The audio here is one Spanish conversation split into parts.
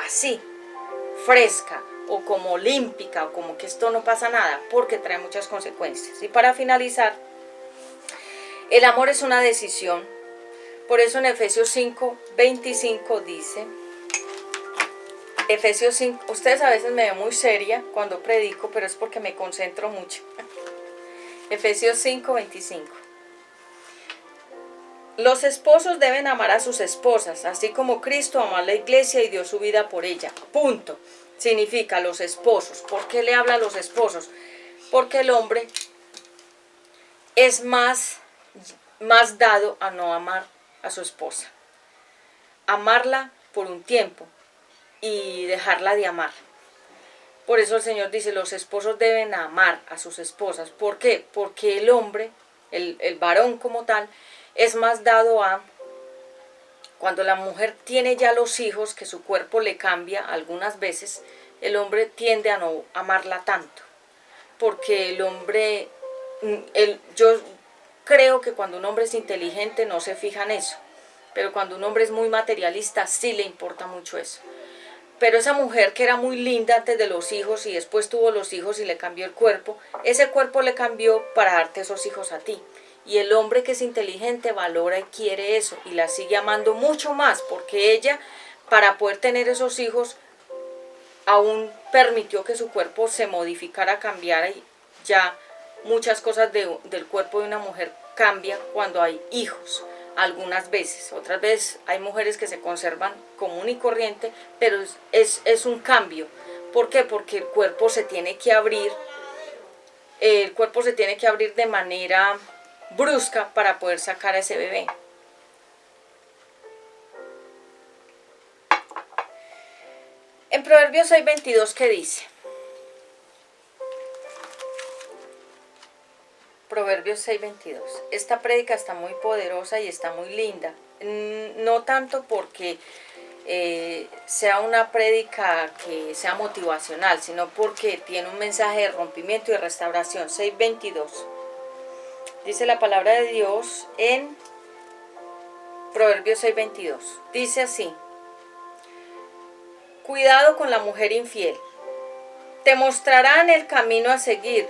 así, fresca o como olímpica o como que esto no pasa nada, porque trae muchas consecuencias. Y para finalizar, el amor es una decisión. Por eso en Efesios 5:25 dice, Efesios 5, ustedes a veces me ven muy seria cuando predico, pero es porque me concentro mucho. Efesios 5:25. Los esposos deben amar a sus esposas, así como Cristo amó a la iglesia y dio su vida por ella. Punto. Significa los esposos. ¿Por qué le habla a los esposos? Porque el hombre es más dado a no amar a su esposa. Amarla por un tiempo y dejarla de amar. Por eso el Señor dice, los esposos deben amar a sus esposas. ¿Por qué? Porque el hombre, el varón como tal, es más dado a, cuando la mujer tiene ya los hijos, que su cuerpo le cambia algunas veces, el hombre tiende a no amarla tanto. Porque el hombre, yo creo que cuando un hombre es inteligente no se fija en eso. Pero cuando un hombre es muy materialista sí le importa mucho eso. Pero esa mujer que era muy linda antes de los hijos y después tuvo los hijos y le cambió el cuerpo, ese cuerpo le cambió para darte esos hijos a ti. Y el hombre que es inteligente valora y quiere eso y la sigue amando mucho más, porque ella, para poder tener esos hijos, aún permitió que su cuerpo se modificara, cambiara, y ya muchas cosas del cuerpo de una mujer cambian cuando hay hijos. Algunas veces, otras veces hay mujeres que se conservan común y corriente, pero es un cambio. ¿Por qué? Porque el cuerpo se tiene que abrir, de manera brusca para poder sacar a ese bebé. En Proverbios 6:22, ¿qué dice? Proverbios 6:22. Esta prédica está muy poderosa y está muy linda. No tanto porque sea una prédica que sea motivacional, sino porque tiene un mensaje de rompimiento y de restauración. 6:22. Dice la palabra de Dios en Proverbios 6:22. Dice así: cuidado con la mujer infiel. Te mostrarán el camino a seguir.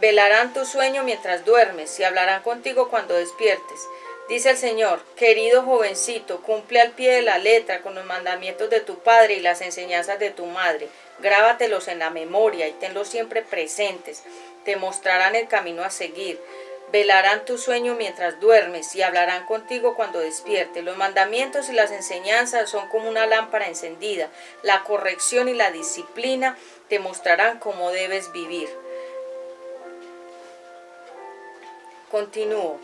Velarán tu sueño mientras duermes y hablarán contigo cuando despiertes. Dice el Señor: querido jovencito, cumple al pie de la letra con los mandamientos de tu padre y las enseñanzas de tu madre. Grábatelos en la memoria y tenlos siempre presentes. Te mostrarán el camino a seguir. Velarán tu sueño mientras duermes y hablarán contigo cuando despiertes. Los mandamientos y las enseñanzas son como una lámpara encendida. La corrección y la disciplina te mostrarán cómo debes vivir. Continúo.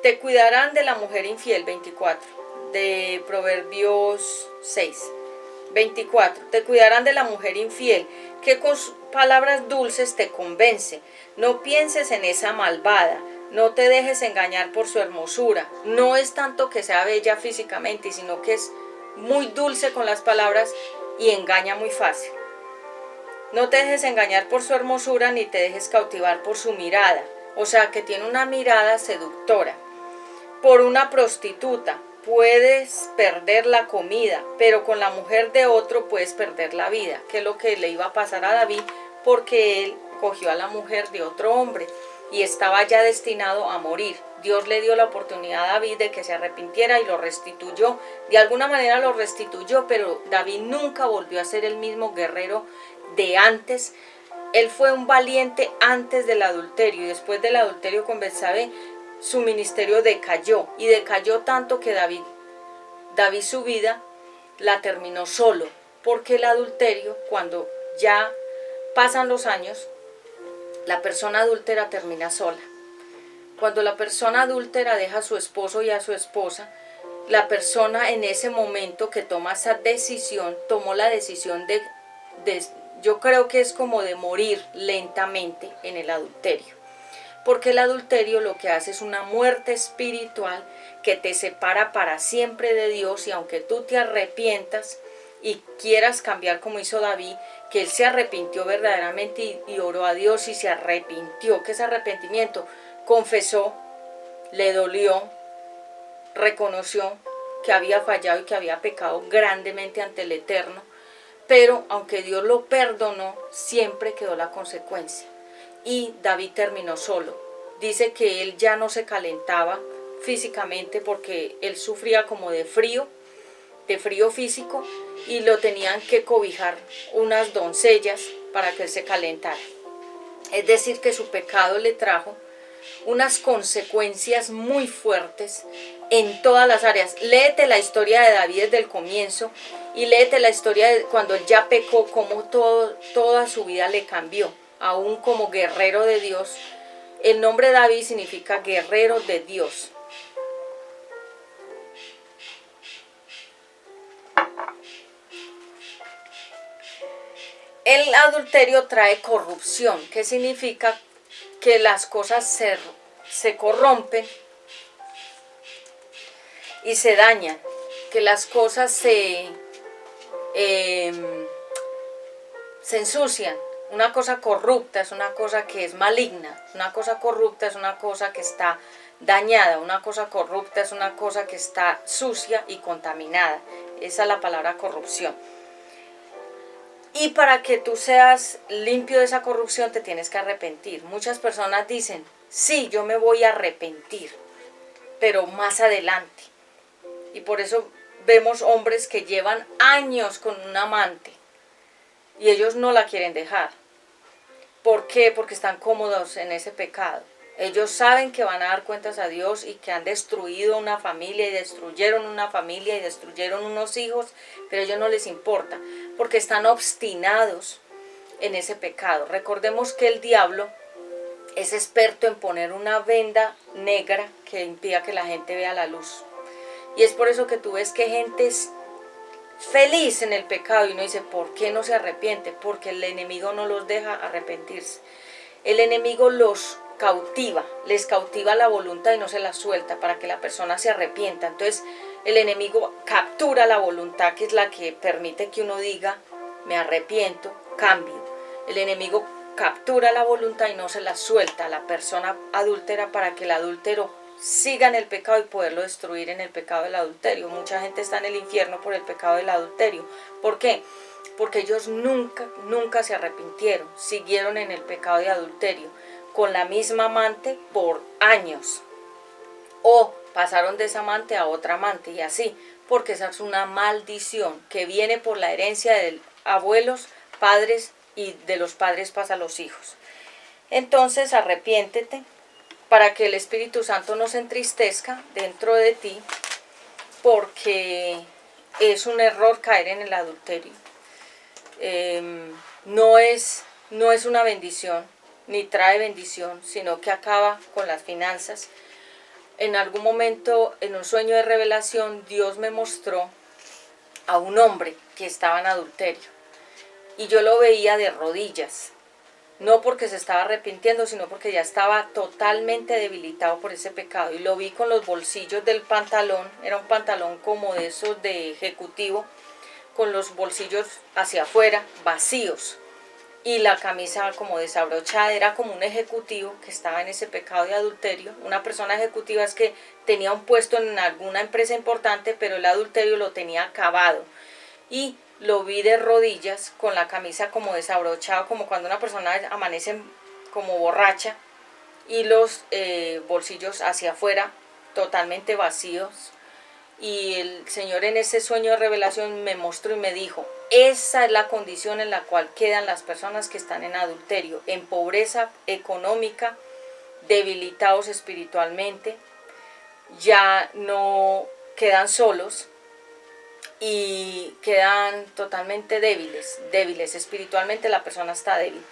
Te cuidarán de la mujer infiel, 24, de Proverbios 6. 24. Te cuidarán de la mujer infiel, que con palabras dulces te convence. No pienses en esa malvada, no te dejes engañar por su hermosura. No es tanto que sea bella físicamente, sino que es muy dulce con las palabras y engaña muy fácil. No te dejes engañar por su hermosura, ni te dejes cautivar por su mirada. O sea, que tiene una mirada seductora. Por una prostituta puedes perder la comida, pero con la mujer de otro puedes perder la vida, que es lo que le iba a pasar a David, porque él cogió a la mujer de otro hombre y estaba ya destinado a morir. Dios le dio la oportunidad a David de que se arrepintiera y lo restituyó. De alguna manera lo restituyó, pero David nunca volvió a ser el mismo guerrero de antes. Él fue un valiente antes del adulterio, y después del adulterio con Betsabé su ministerio decayó, y decayó tanto que David su vida la terminó solo, porque el adulterio, cuando ya pasan los años, la persona adúltera termina sola. Cuando la persona adúltera deja a su esposo y a su esposa, la persona en ese momento que toma esa decisión, tomó la decisión de yo creo que es como de morir lentamente en el adulterio. Porque el adulterio lo que hace es una muerte espiritual que te separa para siempre de Dios, y aunque tú te arrepientas y quieras cambiar como hizo David, que él se arrepintió verdaderamente y oró a Dios y se arrepintió, que ese arrepentimiento confesó, le dolió, reconoció que había fallado y que había pecado grandemente ante el Eterno, pero aunque Dios lo perdonó, siempre quedó la consecuencia. Y David terminó solo. Dice que él ya no se calentaba físicamente porque él sufría como de frío físico, y lo tenían que cobijar unas doncellas para que él se calentara. Es decir, que su pecado le trajo unas consecuencias muy fuertes en todas las áreas. Léete la historia de David desde el comienzo y léete la historia de cuando él ya pecó, cómo toda su vida le cambió, aún como guerrero de Dios. El nombre David significa guerrero de Dios. El adulterio trae corrupción, que significa que las cosas se corrompen y se dañan, que las cosas se ensucian. Una cosa corrupta es una cosa que es maligna, una cosa corrupta es una cosa que está dañada, una cosa corrupta es una cosa que está sucia y contaminada. Esa es la palabra corrupción. Y para que tú seas limpio de esa corrupción te tienes que arrepentir. Muchas personas dicen, sí, yo me voy a arrepentir, pero más adelante. Y por eso vemos hombres que llevan años con un amante y ellos no la quieren dejar. ¿Por qué? Porque están cómodos en ese pecado. Ellos saben que van a dar cuentas a Dios y que han destruido una familia y destruyeron una familia y destruyeron unos hijos, pero a ellos no les importa, porque están obstinados en ese pecado. Recordemos que el diablo es experto en poner una venda negra que impida que la gente vea la luz. Y es por eso que tú ves que gente es feliz en el pecado y uno dice, ¿por qué no se arrepiente? Porque el enemigo no los deja arrepentirse. El enemigo los cautiva, les cautiva la voluntad y no se la suelta para que la persona se arrepienta. Entonces el enemigo captura la voluntad, que es la que permite que uno diga, me arrepiento, cambio. El enemigo captura la voluntad y no se la suelta a la persona adúltera para que el adúltero siga en el pecado y poderlo destruir en el pecado del adulterio. Mucha gente está en el infierno por el pecado del adulterio. ¿Por qué? Porque ellos nunca se arrepintieron, siguieron en el pecado de adulterio con la misma amante por años, o pasaron de esa amante a otra amante y así, porque esa es una maldición que viene por la herencia de abuelos, padres, y de los padres pasa a los hijos. Entonces arrepiéntete para que el Espíritu Santo no se entristezca dentro de ti, porque es un error caer en el adulterio. No es una bendición, ni trae bendición, sino que acaba con las finanzas. En algún momento, en un sueño de revelación, Dios me mostró a un hombre que estaba en adulterio. Y yo lo veía de rodillas, no porque se estaba arrepintiendo, sino porque ya estaba totalmente debilitado por ese pecado. Y lo vi con los bolsillos del pantalón, era un pantalón como de esos de ejecutivo, con los bolsillos hacia afuera, vacíos, y la camisa como desabrochada. Era como un ejecutivo que estaba en ese pecado de adulterio. Una persona ejecutiva es que tenía un puesto en alguna empresa importante, pero el adulterio lo tenía acabado. Y lo vi de rodillas con la camisa como desabrochada, como cuando una persona amanece como borracha, y los bolsillos hacia afuera, totalmente vacíos. Y el Señor en ese sueño de revelación me mostró y me dijo, esa es la condición en la cual quedan las personas que están en adulterio, en pobreza económica, debilitados espiritualmente, ya no quedan solos y quedan totalmente débiles, espiritualmente la persona está débil.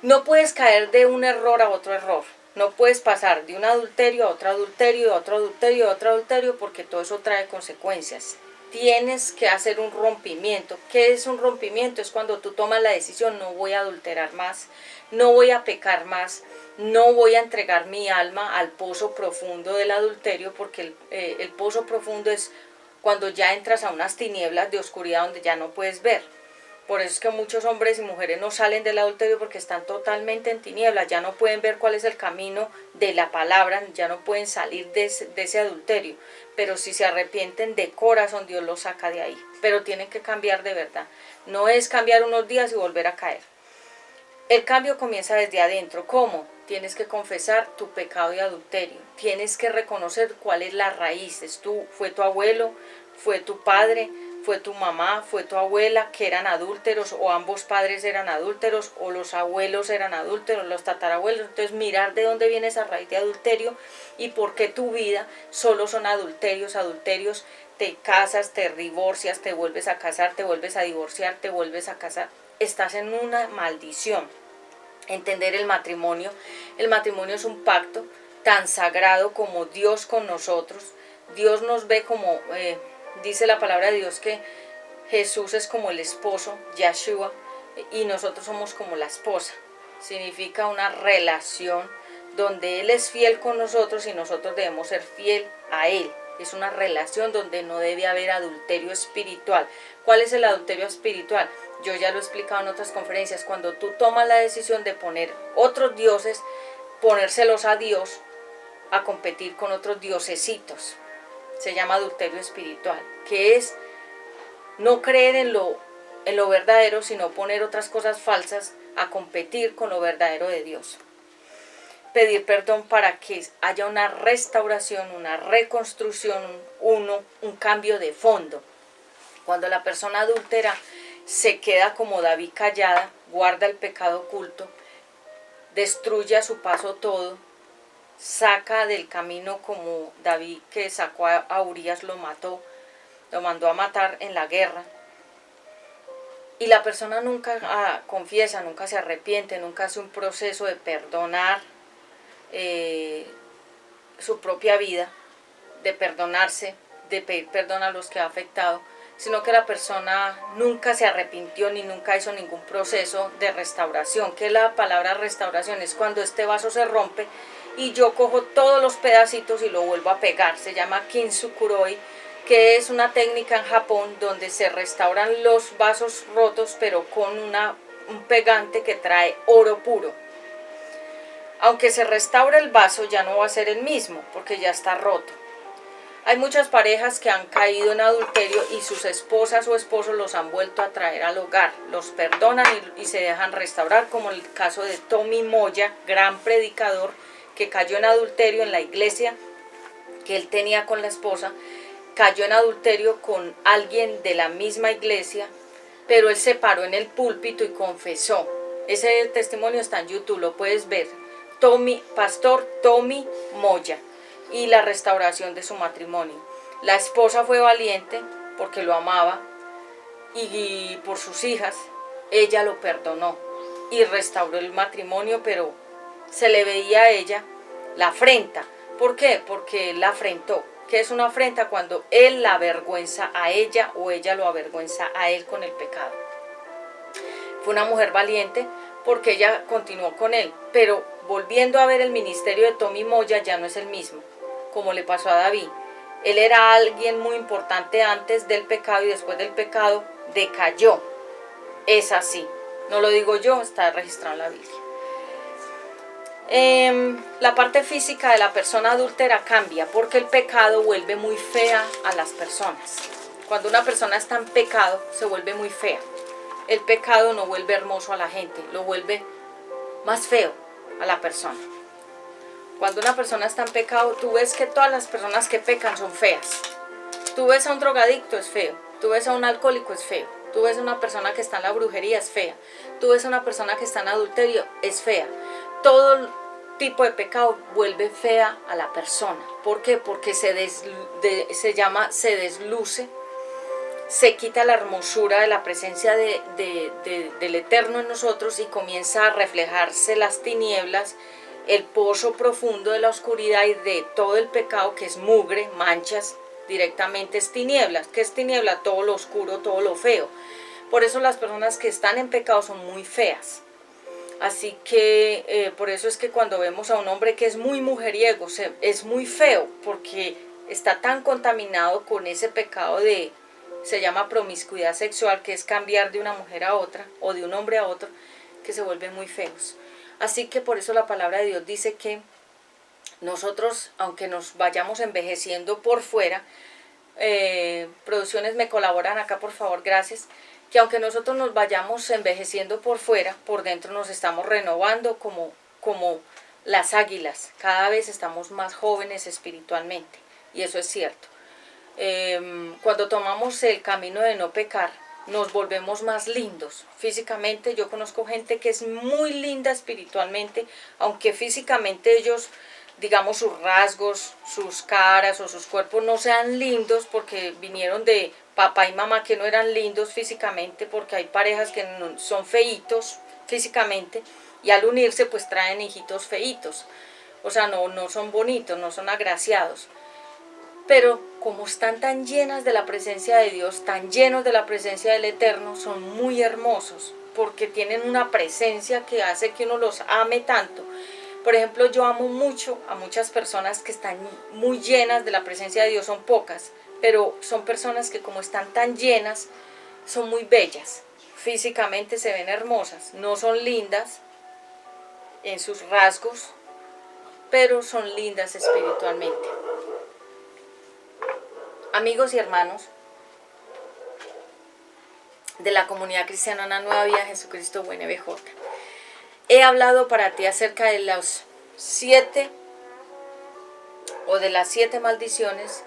No puedes caer de un error a otro error. No puedes pasar de un adulterio a otro adulterio, a otro adulterio, a otro adulterio, porque todo eso trae consecuencias. Tienes que hacer un rompimiento. ¿Qué es un rompimiento? Es cuando tú tomas la decisión, no voy a adulterar más, no voy a pecar más, no voy a entregar mi alma al pozo profundo del adulterio, porque el pozo profundo es cuando ya entras a unas tinieblas de oscuridad donde ya no puedes ver. Por eso es que muchos hombres y mujeres no salen del adulterio, porque están totalmente en tinieblas, ya no pueden ver cuál es el camino de la palabra, ya no pueden salir de ese adulterio. Pero si se arrepienten de corazón, Dios los saca de ahí. Pero tienen que cambiar de verdad. No es cambiar unos días y volver a caer. El cambio comienza desde adentro. ¿Cómo? Tienes que confesar tu pecado de adulterio. Tienes que reconocer cuál es la raíz. Fue tu abuelo, fue tu padre, fue tu mamá, fue tu abuela que eran adúlteros, o ambos padres eran adúlteros, o los abuelos eran adúlteros, los tatarabuelos. Entonces mirar de dónde viene esa raíz de adulterio y por qué tu vida solo son adulterios, te casas, te divorcias, te vuelves a casar, te vuelves a divorciar, te vuelves a casar. Estás en una maldición. Entender el matrimonio. El matrimonio es un pacto tan sagrado como Dios con nosotros. Dios nos ve como, dice la palabra de Dios que Jesús es como el esposo, Yahshua, y nosotros somos como la esposa. Significa una relación donde Él es fiel con nosotros y nosotros debemos ser fiel a Él. Es una relación donde no debe haber adulterio espiritual. ¿Cuál es el adulterio espiritual? Yo ya lo he explicado en otras conferencias. Cuando tú tomas la decisión de poner otros dioses, ponérselos a Dios, a competir con otros diosesitos. Se llama adulterio espiritual, que es no creer en lo verdadero, sino poner otras cosas falsas a competir con lo verdadero de Dios. Pedir perdón para que haya una restauración, una reconstrucción, un cambio de fondo. Cuando la persona adúltera se queda como David callada, guarda el pecado oculto, destruye a su paso todo, saca del camino como David que sacó a Urías, lo mató, lo mandó a matar en la guerra. Y la persona nunca confiesa, nunca se arrepiente, nunca hace un proceso de perdonar su propia vida, de perdonarse, de pedir perdón a los que ha afectado, sino que la persona nunca se arrepintió ni nunca hizo ningún proceso de restauración. ¿Qué es la palabra restauración? Es cuando este vaso se rompe y yo cojo todos los pedacitos y lo vuelvo a pegar. Se llama kintsukuroi, que es una técnica en Japón donde se restauran los vasos rotos, pero con un pegante que trae oro puro. Aunque se restaure el vaso, ya no va a ser el mismo, porque ya está roto. Hay muchas parejas que han caído en adulterio y sus esposas o esposos los han vuelto a traer al hogar. Los perdonan y se dejan restaurar, como el caso de Tommy Moya, gran predicador, que cayó en adulterio en la iglesia que él tenía con la esposa. Cayó en adulterio con alguien de la misma iglesia, pero él se paró en el púlpito y confesó. Ese testimonio está en YouTube, lo puedes ver. Pastor Tommy Moya, y la restauración de su matrimonio. La esposa fue valiente porque lo amaba y por sus hijas ella lo perdonó y restauró el matrimonio, pero se le veía a ella la afrenta. ¿Por qué? Porque él la afrentó. ¿Qué es una afrenta? Cuando él la avergüenza a ella o ella lo avergüenza a él con el pecado. Fue una mujer valiente porque ella continuó con él, pero volviendo a ver el ministerio de Tommy Moya ya no es el mismo, como le pasó a David. Él era alguien muy importante antes del pecado y después del pecado decayó. Es así, no lo digo yo, está registrado en la Biblia. La parte física de la persona adúltera cambia porque el pecado vuelve muy fea a las personas. Cuando una persona está en pecado se vuelve muy fea. El pecado no vuelve hermoso a la gente, lo vuelve más feo a la persona. Cuando una persona está en pecado, tú ves que todas las personas que pecan son feas. Tú ves a un drogadicto, es feo. Tú ves a un alcohólico, es feo. Tú ves a una persona que está en la brujería, es fea. Tú ves a una persona que está en adulterio, es fea. Todo tipo de pecado vuelve fea a la persona. ¿Por qué? Porque se desluce, se quita la hermosura de la presencia del Eterno en nosotros y comienza a reflejarse las tinieblas, el pozo profundo de la oscuridad y de todo el pecado, que es mugre, manchas, directamente es tinieblas. ¿Qué es tiniebla? Todo lo oscuro, todo lo feo. Por eso las personas que están en pecado son muy feas. Así que por eso es que cuando vemos a un hombre que es muy mujeriego, es muy feo, porque está tan contaminado con ese pecado de se llama promiscuidad sexual, que es cambiar de una mujer a otra o de un hombre a otro, que se vuelven muy feos. Así que por eso la palabra de Dios dice que nosotros, aunque nos vayamos envejeciendo por fuera, producciones me colaboran acá por favor, gracias, que aunque nosotros nos vayamos envejeciendo por fuera, por dentro nos estamos renovando como las águilas, cada vez estamos más jóvenes espiritualmente, y eso es cierto. Cuando tomamos el camino de no pecar, nos volvemos más lindos físicamente. Yo conozco gente que es muy linda espiritualmente, aunque físicamente ellos, digamos, sus rasgos, sus caras o sus cuerpos no sean lindos porque vinieron de papá y mamá que no eran lindos físicamente, porque hay parejas que son feitos físicamente y al unirse pues traen hijitos feitos, o sea, no son bonitos, no son agraciados. Pero como están tan llenas de la presencia de Dios, tan llenos de la presencia del Eterno, son muy hermosos, porque tienen una presencia que hace que uno los ame tanto. Por ejemplo, yo amo mucho a muchas personas que están muy llenas de la presencia de Dios, son pocas, pero son personas que como están tan llenas, son muy bellas. Físicamente se ven hermosas, no son lindas en sus rasgos, pero son lindas espiritualmente. Amigos y hermanos de la comunidad cristiana Una Nueva Vida Jesucristo UNBJ, he hablado para ti acerca de los 7 o de las 7 maldiciones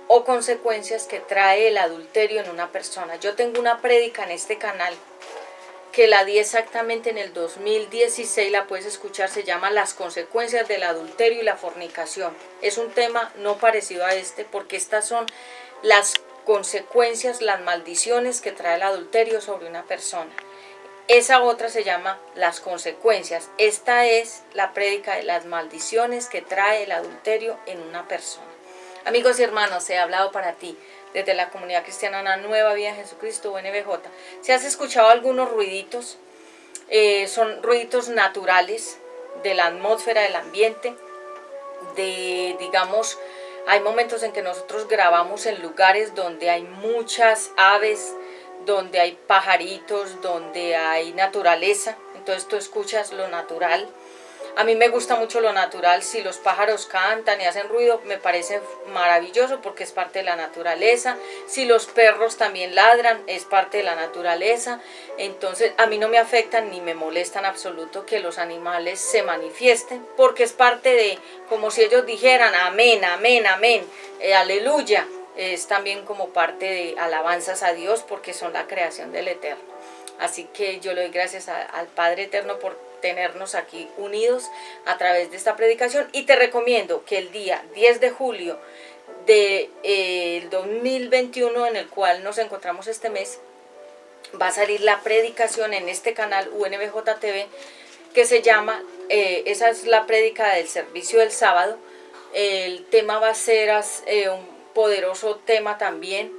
o consecuencias que trae el adulterio en una persona. Yo tengo una prédica en este canal que la di exactamente en el 2016, la puedes escuchar, se llama Las consecuencias del adulterio y la fornicación. Es un tema no parecido a este, porque estas son las consecuencias, las maldiciones que trae el adulterio sobre una persona. Esa otra se llama Las consecuencias. Esta es la prédica de las maldiciones que trae el adulterio en una persona. Amigos y hermanos, he hablado para ti desde la comunidad cristiana Una Nueva Vida en Jesucristo UNBJ. Si has escuchado algunos ruiditos, son ruiditos naturales de la atmósfera, del ambiente, digamos, hay momentos en que nosotros grabamos en lugares donde hay muchas aves, donde hay pajaritos, donde hay naturaleza, entonces tú escuchas lo natural. A mí me gusta mucho lo natural. Si los pájaros cantan y hacen ruido, me parece maravilloso porque es parte de la naturaleza. Si los perros también ladran, es parte de la naturaleza. Entonces a mí no me afectan ni me molestan en absoluto que los animales se manifiesten, porque es parte de, como si ellos dijeran amén, amén, amén, aleluya. Es también como parte de alabanzas a Dios, porque son la creación del Eterno. Así que yo le doy gracias al Padre Eterno por tenernos aquí unidos a través de esta predicación, y te recomiendo que el día 10 de julio del 2021, en el cual nos encontramos este mes, va a salir la predicación en este canal UNBJ TV, que se llama, esa es la prédica del servicio del sábado. El tema va a ser un poderoso tema también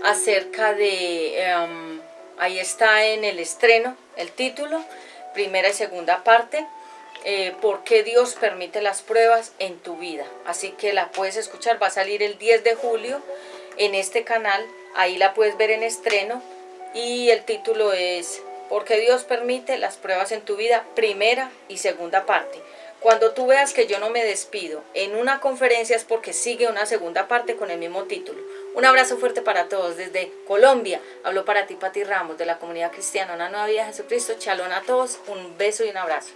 acerca de, ahí está en el estreno, el título, primera y segunda parte, por qué Dios permite las pruebas en tu vida. Así que la puedes escuchar, va a salir el 10 de julio en este canal, ahí la puedes ver en estreno, y el título es ¿por qué Dios permite las pruebas en tu vida? Primera y segunda parte. Cuando tú veas que yo no me despido en una conferencia es porque sigue una segunda parte con el mismo título. Un abrazo fuerte para todos desde Colombia. Hablo para ti, Pati Ramos, de la comunidad cristiana Una Nueva Vida de Jesucristo. Shalom a todos, un beso y un abrazo.